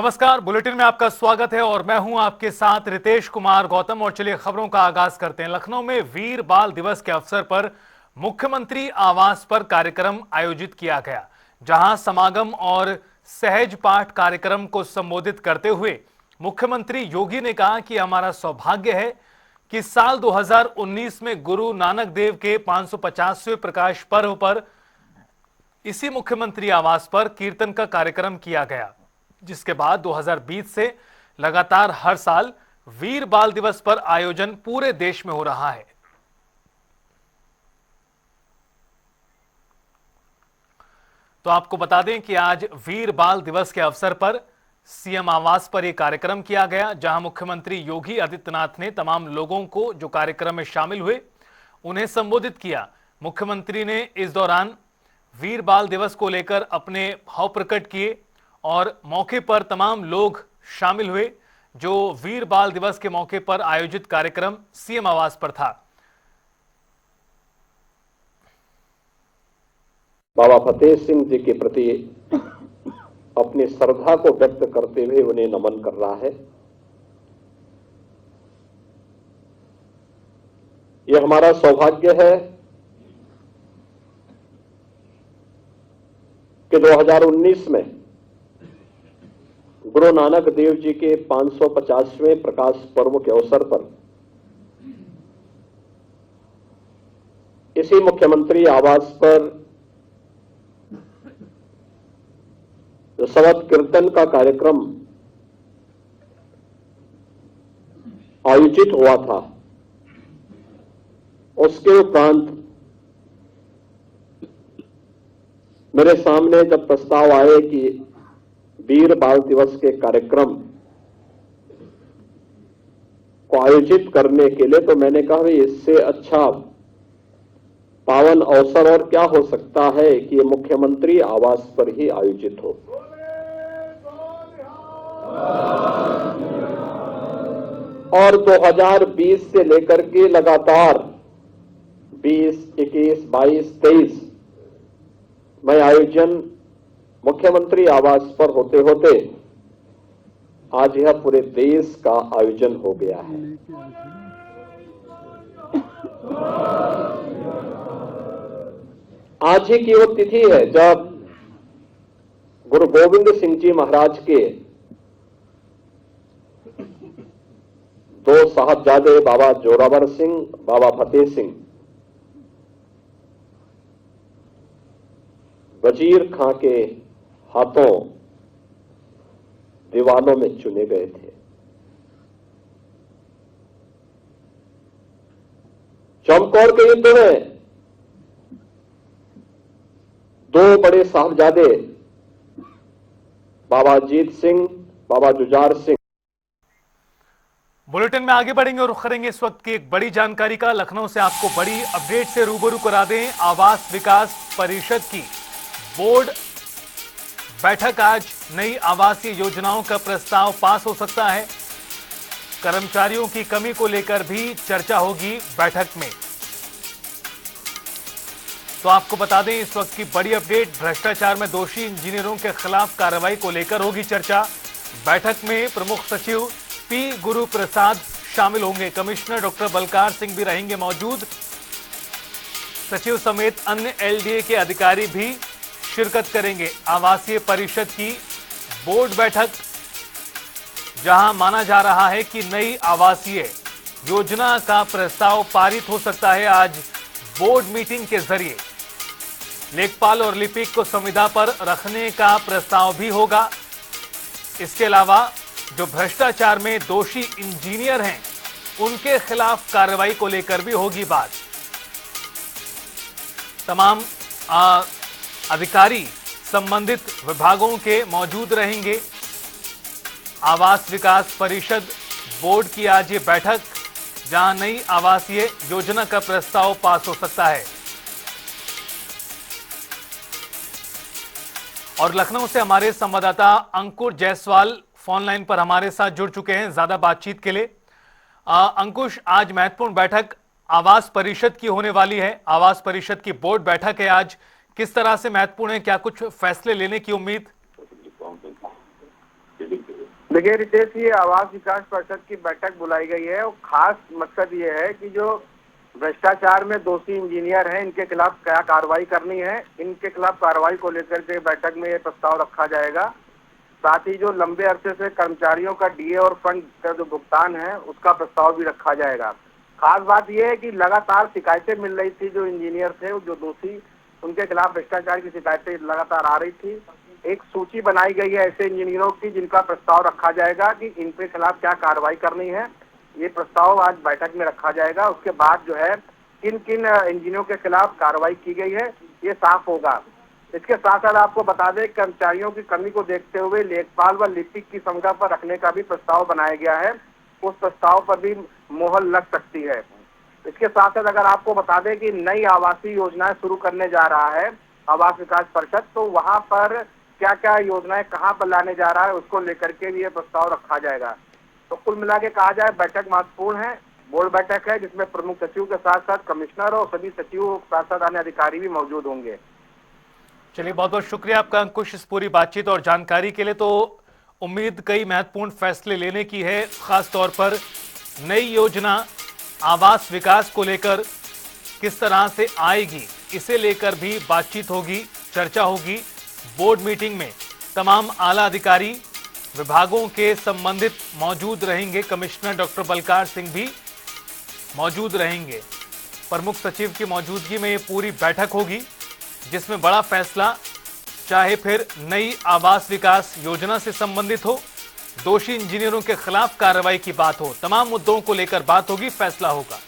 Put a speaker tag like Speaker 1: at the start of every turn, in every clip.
Speaker 1: नमस्कार, बुलेटिन में आपका स्वागत है और मैं हूं आपके साथ रितेश कुमार गौतम। और चलिए खबरों का आगाज करते हैं। लखनऊ में वीर बाल दिवस के अवसर पर मुख्यमंत्री आवास पर कार्यक्रम आयोजित किया गया, जहां समागम और सहज पाठ कार्यक्रम को संबोधित करते हुए मुख्यमंत्री योगी ने कहा कि हमारा सौभाग्य है कि साल 2019 में गुरु नानक देव के 550वें प्रकाश पर्व पर इसी मुख्यमंत्री आवास पर कीर्तन का कार्यक्रम किया गया, जिसके बाद 2020 से लगातार हर साल वीर बाल दिवस पर आयोजन पूरे देश में हो रहा है। तो आपको बता दें कि आज वीर बाल दिवस के अवसर पर सीएम आवास पर यह कार्यक्रम किया गया, जहां मुख्यमंत्री योगी आदित्यनाथ ने तमाम लोगों को जो कार्यक्रम में शामिल हुए उन्हें संबोधित किया। मुख्यमंत्री ने इस दौरान वीर बाल दिवस को लेकर अपने भाव प्रकट किए और मौके पर तमाम लोग शामिल हुए जो वीर बाल दिवस के मौके पर आयोजित कार्यक्रम सीएम आवास पर था।
Speaker 2: बाबा फतेह सिंह जी के प्रति अपनी श्रद्धा को व्यक्त करते हुए उन्हें नमन कर रहा है। यह हमारा सौभाग्य है कि 2019 में गुरु नानक देव जी के 550वें प्रकाश पर्व के अवसर पर इसी मुख्यमंत्री आवास पर जो शबद कीर्तन का कार्यक्रम आयोजित हुआ था, उसके उपरांत मेरे सामने जब प्रस्ताव आए कि वीर बाल दिवस के कार्यक्रम को आयोजित करने के लिए, तो मैंने कहा इससे अच्छा पावन अवसर और क्या हो सकता है कि ये मुख्यमंत्री आवास पर ही आयोजित हो। और 2020 से लेकर के लगातार 20, 21, 22, 23 में आयोजन मुख्यमंत्री आवास पर होते होते आज यह पूरे देश का आयोजन हो गया है। आज ही की वो तिथि है जब गुरु गोविंद सिंह जी महाराज के दो साहबजादे बाबा जोरावर सिंह, बाबा फतेह सिंह वजीर खां के हाथों दीवानों में चुने गए थे। चमकौर के युद्ध में दो बड़े साहबजादे बाबा अजीत सिंह, बाबा जुझार सिंह।
Speaker 1: बुलेटिन में आगे बढ़ेंगे और रुख करेंगे इस वक्त की एक बड़ी जानकारी का। लखनऊ से आपको बड़ी अपडेट से रूबरू करा दें। आवास विकास परिषद की बोर्ड बैठक आज, नई आवासीय योजनाओं का प्रस्ताव पास हो सकता है। कर्मचारियों की कमी को लेकर भी चर्चा होगी बैठक में। तो आपको बता दें इस वक्त की बड़ी अपडेट, भ्रष्टाचार में दोषी इंजीनियरों के खिलाफ कार्रवाई को लेकर होगी चर्चा। बैठक में प्रमुख सचिव पी गुरु प्रसाद शामिल होंगे, कमिश्नर डॉक्टर बलकार सिंह भी रहेंगे मौजूद। सचिव समेत अन्य एलडीए के अधिकारी भी शिरकत करेंगे। आवासीय परिषद की बोर्ड बैठक, जहां माना जा रहा है कि नई आवासीय योजना का प्रस्ताव पारित हो सकता है आज बोर्ड मीटिंग के जरिए। लेखपाल और लिपिक को संविदा पर रखने का प्रस्ताव भी होगा। इसके अलावा जो भ्रष्टाचार में दोषी इंजीनियर हैं उनके खिलाफ कार्रवाई को लेकर भी होगी बात। तमाम अधिकारी संबंधित विभागों के मौजूद रहेंगे। आवास विकास परिषद बोर्ड की आज ये बैठक, जहां नई आवासीय योजना का प्रस्ताव पास हो सकता है। और लखनऊ से हमारे संवाददाता अंकुर जायसवाल फोन लाइन पर हमारे साथ जुड़ चुके हैं ज्यादा बातचीत के लिए। अंकुश, आज महत्वपूर्ण बैठक आवास परिषद की होने वाली है। आवास परिषद की बोर्ड बैठक है आज, किस तरह से महत्वपूर्ण है, क्या कुछ फैसले लेने की उम्मीद?
Speaker 3: देखिए रितेश, ये आवास विकास परिषद की बैठक बुलाई गई है और खास मकसद ये है कि जो भ्रष्टाचार में दोषी इंजीनियर हैं इनके खिलाफ क्या कार्रवाई करनी है, इनके खिलाफ कार्रवाई को लेकर के बैठक में ये प्रस्ताव रखा जाएगा। साथ ही जो लंबे अरसे से कर्मचारियों का डीए और फंड का जो भुगतान है उसका प्रस्ताव भी रखा जाएगा। खास बात यह है कि लगातार शिकायतें मिल रही थी, जो इंजीनियर थे जो दोषी उनके खिलाफ भ्रष्टाचार की शिकायतें लगातार आ रही थी। एक सूची बनाई गई है ऐसे इंजीनियरों की जिनका प्रस्ताव रखा जाएगा कि इनके खिलाफ क्या कार्रवाई करनी है। ये प्रस्ताव आज बैठक में रखा जाएगा। उसके बाद जो है किन किन इंजीनियरों के खिलाफ कार्रवाई की गई है ये साफ होगा। इसके साथ साथ आपको बता दें, कर्मचारियों की कमी को देखते हुए लेखपाल व लिपिक की संख्या पर रखने का भी प्रस्ताव बनाया गया है। उस प्रस्ताव पर भी मोहर लग सकती है। इसके साथ साथ अगर आपको बता दें कि नई आवासीय योजनाएं शुरू करने जा रहा है आवास विकास परिषद, तो वहां पर क्या क्या योजनाएं कहां पर लाने जा रहा है उसको लेकर के भी ये प्रस्ताव रखा जाएगा। तो कुल मिला के कहा जाए बैठक महत्वपूर्ण है। बोर्ड बैठक है जिसमें प्रमुख सचिव के साथ साथ कमिश्नर और सभी सचिवों के साथ साथ अन्य अधिकारी भी मौजूद होंगे।
Speaker 1: चलिए, बहुत बहुत शुक्रिया आपका अंकुश इस पूरी बातचीत और जानकारी के लिए। तो उम्मीद कई महत्वपूर्ण फैसले लेने की है, खास तौर पर नई योजना आवास विकास को लेकर किस तरह से आएगी, इसे लेकर भी बातचीत होगी, चर्चा होगी। बोर्ड मीटिंग में तमाम आला अधिकारी विभागों के संबंधित मौजूद रहेंगे। कमिश्नर डॉक्टर बलकार सिंह भी मौजूद रहेंगे। प्रमुख सचिव की मौजूदगी में ये पूरी बैठक होगी जिसमें बड़ा फैसला, चाहे फिर नई आवास विकास योजना से संबंधित हो, दोषी इंजीनियरों के खिलाफ कार्रवाई की बात हो, तमाम मुद्दों को लेकर बात होगी, फैसला होगा।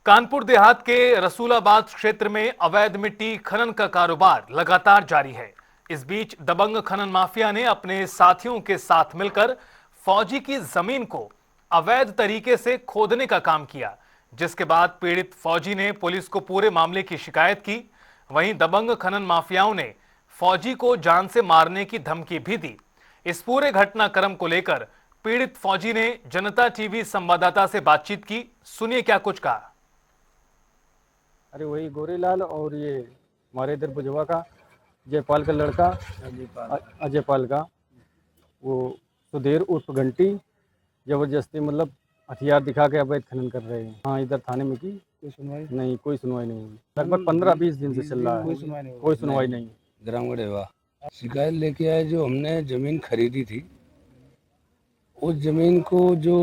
Speaker 1: कानपुर देहात के रसूलाबाद क्षेत्र में अवैध मिट्टी खनन का कारोबार लगातार जारी है। इस बीच दबंग खनन माफिया ने अपने साथियों के साथ मिलकर फौजी की जमीन को अवैध तरीके से खोदने का काम किया, जिसके बाद पीड़ित फौजी ने पुलिस को पूरे मामले की शिकायत की। वहीं दबंग खनन माफियाओं ने फौजी को जान से मारने की धमकी भी दी। इस पूरे घटनाक्रम को लेकर पीड़ित फौजी ने जनता टीवी संवाददाता से बातचीत की। सुनिए क्या कुछ कहा।
Speaker 4: अरे वही गोरेलाल और ये हमारे इधर बुजवा का जयपाल का लड़का अजयपाल का, वो सुधीर उर्फ घंटी जबरदस्ती मतलब हथियार दिखा के अवैध खनन कर रहे हैं। हाँ, इधर थाने में की कोई सुनवाई नहीं, कोई सुनवाई नहीं हुई। लगभग 15-20 दिन से चल रहा है, कोई सुनवाई नहीं।
Speaker 5: ग्रामगढ़ शिकायत लेके आए, जो हमने जमीन खरीदी थी उस जमीन को जो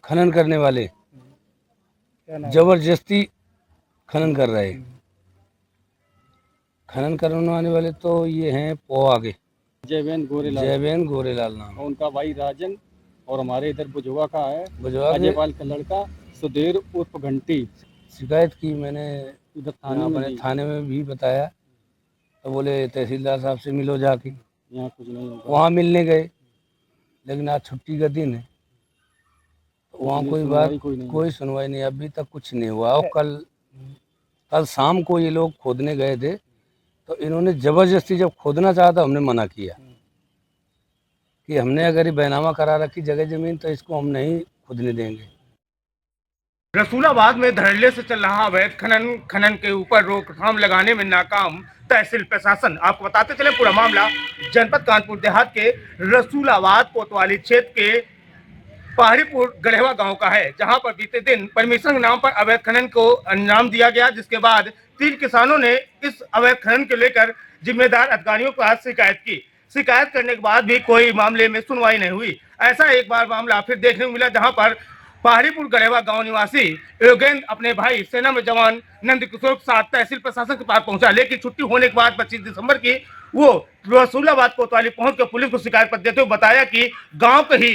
Speaker 5: खनन करने वाले जबरदस्ती खनन कर रहे। खनन करने वाले तो ये हैं पोआ के जयवेन गोरेलाल नाम,
Speaker 4: उनका भाई राजन, और हमारे इधर बुजवा का है
Speaker 5: अजयपाल
Speaker 4: का लड़का सुधीर उर्फ घंटी।
Speaker 5: शिकायत की मैंने
Speaker 4: इधर
Speaker 5: थाने में भी बताया, तो बोले तहसीलदार साहब से मिलो जाके।
Speaker 4: यहाँ कुछ नहीं होगा।
Speaker 5: वहाँ मिलने गए, लेकिन आज छुट्टी का दिन है, तो वहाँ कोई सुनवाई नहीं, अभी तक कुछ नहीं हुआ। और कल शाम को ये लोग खोदने गए थे, तो इन्होंने जबरदस्ती जब खोदना चाहा तो हमने मना किया कि हमने अगर ये बैनामा करा रखी जगह जमीन तो इसको हम नहीं खुदने देंगे।
Speaker 6: रसूलाबाद में धड़ल्ले से चल रहा अवैध खनन के ऊपर रोकथाम लगाने में नाकाम तहसील प्रशासन। आपको बताते चले पूरा मामला जनपद कानपुर देहात के रसूलाबाद कोतवाली क्षेत्र के पहाड़ीपुर गढ़ेवा गांव का है, जहां पर बीते दिन परमिशन के नाम पर अवैध खनन को अंजाम दिया गया, जिसके बाद 3 किसानों ने इस अवैध खनन को लेकर जिम्मेदार अधिकारियों के पास शिकायत की। शिकायत करने के बाद भी कोई मामले में सुनवाई नहीं हुई। ऐसा एक बार मामला फिर देखने को मिला, जहां पर पहाड़ीपुर गढ़ेवा गांव निवासी योगेंद्र अपने भाई सेना में जवान नंद किशोर के साथ तहसील प्रशासन के पास पहुंचा, लेकिन छुट्टी होने के बाद 25 दिसंबर की वो रसूलाबाद कोतवाली पहुंच कर पुलिस को शिकायत पत्र देते हुए बताया कि गांव के ही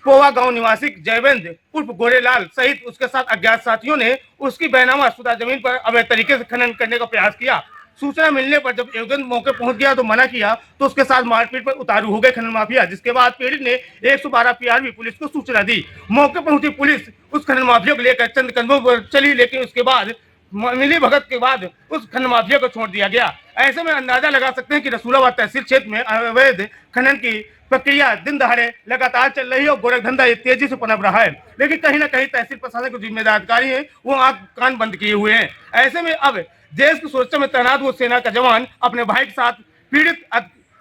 Speaker 6: पोवा गांव निवासी जयवेंद्र उर्फ गोरेलाल सहित उसके साथ अज्ञात साथियों ने उसकी बैनामा शुदा जमीन पर अवैध तरीके से खनन करने का प्रयास किया। सूचना मिलने पर जब योगेंद्र मौके पहुंच गया तो मना किया, तो उसके साथ मारपीट पर उतारू हो गए खनन माफिया, जिसके बाद पीड़ित ने 112 पीआरवी पुलिस को सूचना दी। मौके पहुंची पुलिस उस खनन माफिया को लेकर चंद कदमों पर चली, लेकिन उसके बाद मिली भगत के बाद उस खनन माफिया को छोड़ दिया गया। ऐसे में अंदाजा लगा सकते हैं कि रसूलाबाद तहसील क्षेत्र में अवैध खनन की प्रक्रिया दिन दहाड़े लगातार चल रही है और गोरख धंधा तेजी से पनप रहा है, लेकिन कहीं ना कहीं तहसील प्रशासन के जिम्मेदार अधिकारी हैं वो आंख कान बंद किए हुए हैं। ऐसे में अब देश की सुरक्षा में तैनात वो सेना का जवान अपने भाई के साथ पीड़ित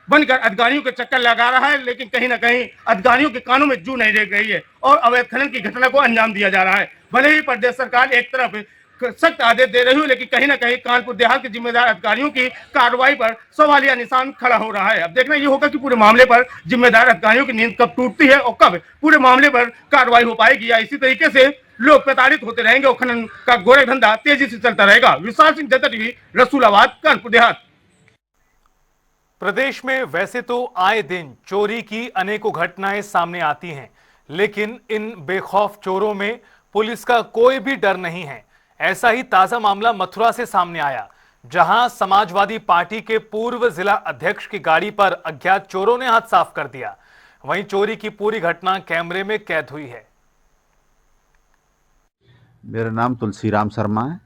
Speaker 6: बनकर अधिकारियों के चक्कर लगा रहा है, लेकिन कहीं ना कहीं अधिकारियों के कानों में जू नहीं रह रही है और अवैध खनन की घटना को अंजाम दिया जा रहा है। भले ही प्रदेश सरकार एक तरफ सख्त आदेश दे रही हो, लेकिन कहीं ना कहीं कानपुर देहात के जिम्मेदार अधिकारियों की कार्रवाई पर सवालिया निशान खड़ा हो रहा है। अब देखना ये होगा कि पूरे मामले पर जिम्मेदार अधिकारियों की नींद कब टूटती है और कब पूरे मामले पर कार्रवाई हो पाएगी, या इसी तरीके से लोग प्रताड़ित होते रहेंगे और खनन का गोरे धंधा तेजी से चलता रहेगा। विशाल सिंह, जनता टीवी, रसूलाबाद, कानपुर देहात।
Speaker 1: प्रदेश में वैसे तो आए दिन चोरी की अनेकों घटनाएं सामने आती हैं, लेकिन इन बेखौफ चोरों में पुलिस का कोई भी डर नहीं है। ऐसा ही ताजा मामला मथुरा से सामने आया, जहां समाजवादी पार्टी के पूर्व जिला अध्यक्ष की गाड़ी पर अज्ञात चोरों ने हाथ साफ कर दिया। वहीं चोरी की पूरी घटना कैमरे में कैद हुई है।
Speaker 7: मेरा नाम तुलसीराम शर्मा है।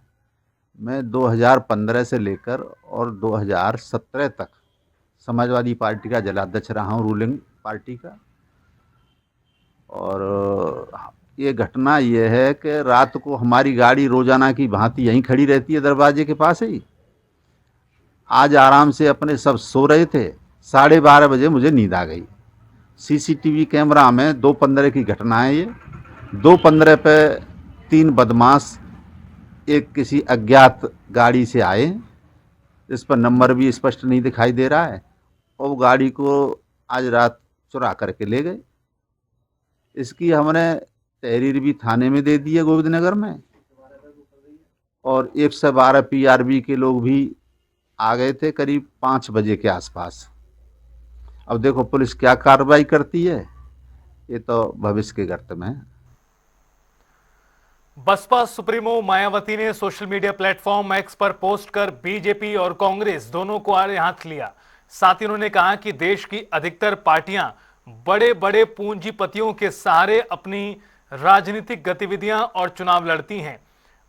Speaker 7: मैं 2015 से लेकर और 2017 तक समाजवादी पार्टी का जिलाध्यक्ष रहा हूँ, रूलिंग पार्टी का। और ये घटना ये है कि रात को हमारी गाड़ी रोजाना की भांति यहीं खड़ी रहती है, दरवाजे के पास ही। आज आराम से अपने सब सो रहे थे, 12:30 बजे मुझे नींद आ गई। सीसीटीवी कैमरा में 2:15 की घटना है ये। 2:15 पे 3 बदमाश एक किसी अज्ञात गाड़ी से आए, इस पर नंबर भी स्पष्ट नहीं दिखाई दे रहा है, और वो गाड़ी को आज रात चुरा करके ले गए। इसकी हमने तहरीर भी थाने में दे दी है गोविंदनगर में, और 112 PRB के लोग भी आ गए थे करीब 5 बजे के आसपास। अब देखो पुलिस क्या कार्रवाई करती है, ये तो भविष्य के गर्त में है।
Speaker 1: बसपा सुप्रीमो मायावती ने सोशल मीडिया प्लेटफॉर्म एक्स पर पोस्ट कर बीजेपी और कांग्रेस दोनों को आड़े हाथ लिया। साथ ही उन्होंने कहा कि देश की अधिकतर पार्टियां बड़े बड़े पूंजीपतियों के सहारे अपनी राजनीतिक गतिविधियां और चुनाव लड़ती हैं।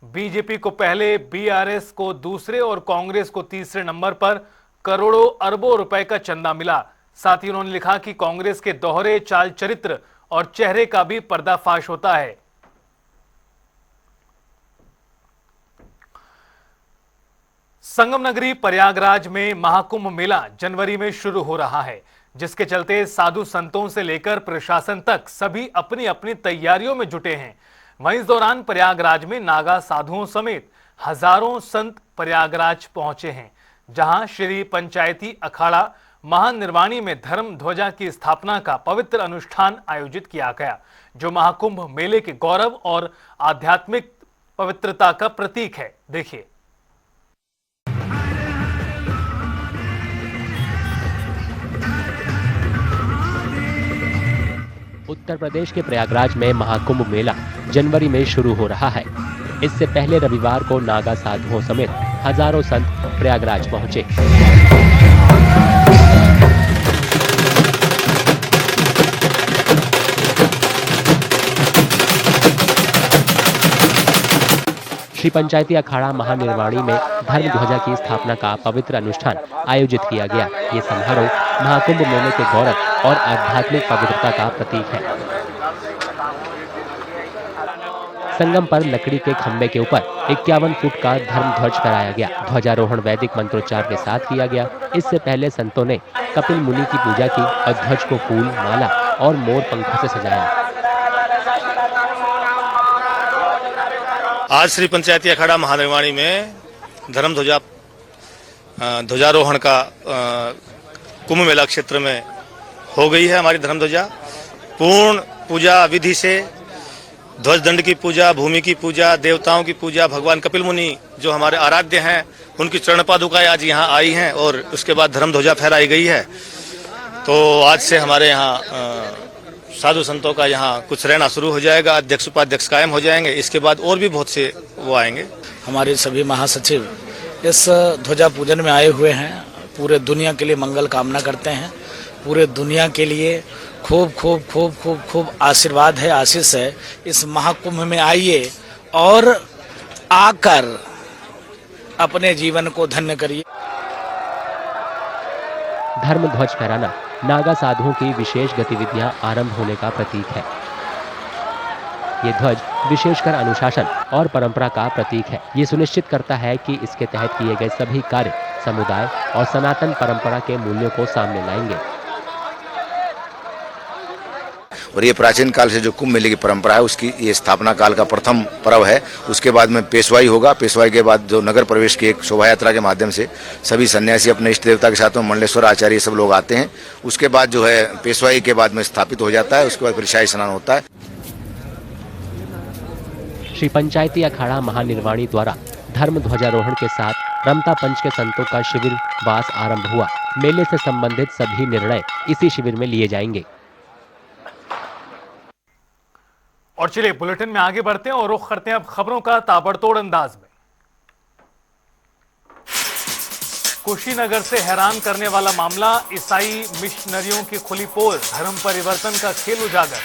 Speaker 1: बीजेपी को पहले, बीआरएस को दूसरे और कांग्रेस को तीसरे नंबर पर करोड़ों अरबों रुपए का चंदा मिला। साथ ही उन्होंने लिखा कि कांग्रेस के दोहरे चाल चरित्र और चेहरे का भी पर्दाफाश होता है। संगम नगरी प्रयागराज में महाकुंभ मेला जनवरी में शुरू हो रहा है, जिसके चलते साधु संतों से लेकर प्रशासन तक सभी अपनी अपनी तैयारियों में जुटे हैं। वहीं इस दौरान प्रयागराज में नागा साधुओं समेत हजारों संत प्रयागराज पहुंचे हैं, जहां श्री पंचायती अखाड़ा महानिर्वाणी में धर्म ध्वजा की स्थापना का पवित्र अनुष्ठान आयोजित किया गया, जो महाकुंभ मेले के गौरव और आध्यात्मिक पवित्रता का प्रतीक है। देखिए।
Speaker 8: उत्तर प्रदेश के प्रयागराज में महाकुंभ मेला जनवरी में शुरू हो रहा है। इससे पहले रविवार को नागा साधुओं समेत हजारों संत प्रयागराज पहुंचे। श्री पंचायती अखाड़ा महानिर्वाणी में धर्म ध्वजा की स्थापना का पवित्र अनुष्ठान आयोजित किया गया। ये समारोह महाकुंभ मेले के गौरव और आध्यात्मिक पवित्रता का प्रतीक है। संगम पर लकड़ी के खंभे के ऊपर 51 फुट का धर्म ध्वज फहराया गया। ध्वजारोहण वैदिक मंत्रोच्चार के साथ किया गया। इससे पहले संतों ने कपिल मुनि की पूजा की और ध्वज को फूल, माला और मोर पंखों से सजाया।
Speaker 9: आज श्री पंचायती अखाड़ा महानिर्वाणी में धर्म ध्वजारोहण का कुंभ मेला क्षेत्र में हो गई है। हमारी धर्म ध्वजा पूर्ण पूजा विधि से, ध्वज दंड की पूजा, भूमि की पूजा, देवताओं की पूजा, भगवान कपिल मुनि जो हमारे आराध्य हैं उनकी चरण पादुकाएं आज यहाँ आई हैं और उसके बाद धर्म ध्वजा फहराई गई है। तो आज से हमारे यहाँ साधु संतों का यहाँ कुछ रहना शुरू हो जाएगा। अध्यक्ष उपाध्यक्ष कायम हो जाएंगे। इसके बाद और भी बहुत से वो आएंगे।
Speaker 10: हमारे सभी महासचिव इस ध्वजा पूजन में आए हुए हैं। पूरे दुनिया के लिए मंगल कामना करते हैं। पूरे दुनिया के लिए खूब खूब खूब खूब खूब आशीर्वाद है, आशीष है। इस महाकुंभ में आइए और आकर अपने जीवन को धन्य करिए।
Speaker 8: धर्म ध्वज फहराना नागा साधुओं की विशेष गतिविधियां आरंभ होने का प्रतीक है। ये ध्वज विशेषकर अनुशासन और परंपरा का प्रतीक है। ये सुनिश्चित करता है कि इसके तहत किए गए सभी कार्य समुदाय और सनातन परंपरा के मूल्यों को सामने लाएंगे।
Speaker 11: और ये प्राचीन काल से जो कुंभ मेले की परंपरा है उसकी ये स्थापना काल का प्रथम पर्व है। उसके बाद में पेशवाई होगा। पेशवाई के बाद जो नगर प्रवेश की एक शोभा यात्रा के माध्यम से सभी सन्यासी अपने इष्ट देवता के साथ में मंडलेश्वर आचार्य सब लोग आते हैं। उसके बाद जो है पेशवाई के बाद में स्थापित हो जाता है। उसके बाद फिर शाही स्नान होता है।
Speaker 8: श्री पंचायती अखाड़ा महानिर्वाणी द्वारा धर्म ध्वजारोहण के साथ रमता पंच के संतों का शिविर वास आरंभ हुआ। मेले से संबंधित सभी निर्णय इसी शिविर में लिए जाएंगे।
Speaker 1: और चलिए बुलेटिन में आगे बढ़ते हैं और रुख करते हैं अब खबरों का ताबड़तोड़ अंदाज में। कुशीनगर से हैरान करने वाला मामला, ईसाई मिशनरियों की खुली पोल, धर्म परिवर्तन का खेल उजागर।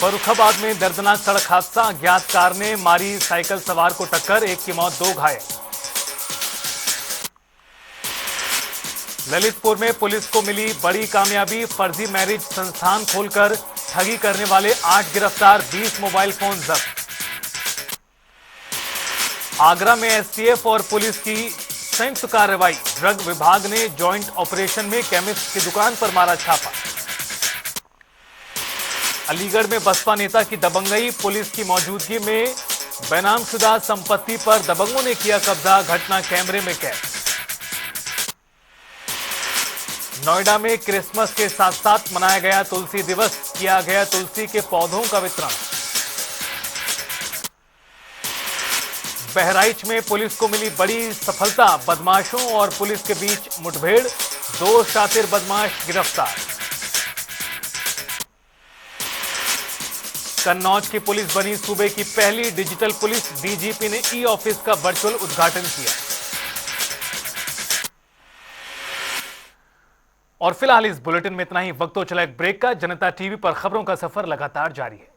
Speaker 1: फर्रुखाबाद में दर्दनाक सड़क हादसा, अज्ञात कार ने मारी साइकिल सवार को टक्कर, एक की मौत 2 घायल। ललितपुर में पुलिस को मिली बड़ी कामयाबी, फर्जी मैरिज संस्थान खोलकर ठगी करने वाले 8 गिरफ्तार, 20 मोबाइल फोन जब्त। आगरा में एसटीएफ और पुलिस की संयुक्त कार्रवाई, ड्रग विभाग ने जॉइंट ऑपरेशन में केमिस्ट की दुकान पर मारा छापा। अलीगढ़ में बसपा नेता की दबंगई, पुलिस की मौजूदगी में बेनामशुदा संपत्ति पर दबंगों ने किया कब्जा, घटना कैमरे में कैद। नोएडा में क्रिसमस के साथ साथ मनाया गया तुलसी दिवस, किया गया तुलसी के पौधों का वितरण। बहराइच में पुलिस को मिली बड़ी सफलता, बदमाशों और पुलिस के बीच मुठभेड़, 2 शातिर बदमाश गिरफ्तार। कन्नौज की पुलिस बनी सूबे की पहली डिजिटल पुलिस, डीजीपी ने ई ऑफिस का वर्चुअल उद्घाटन किया। और फिलहाल इस बुलेटिन में इतना ही। वक्त तो चला एक ब्रेक का। जनता टीवी पर खबरों का सफर लगातार जारी है।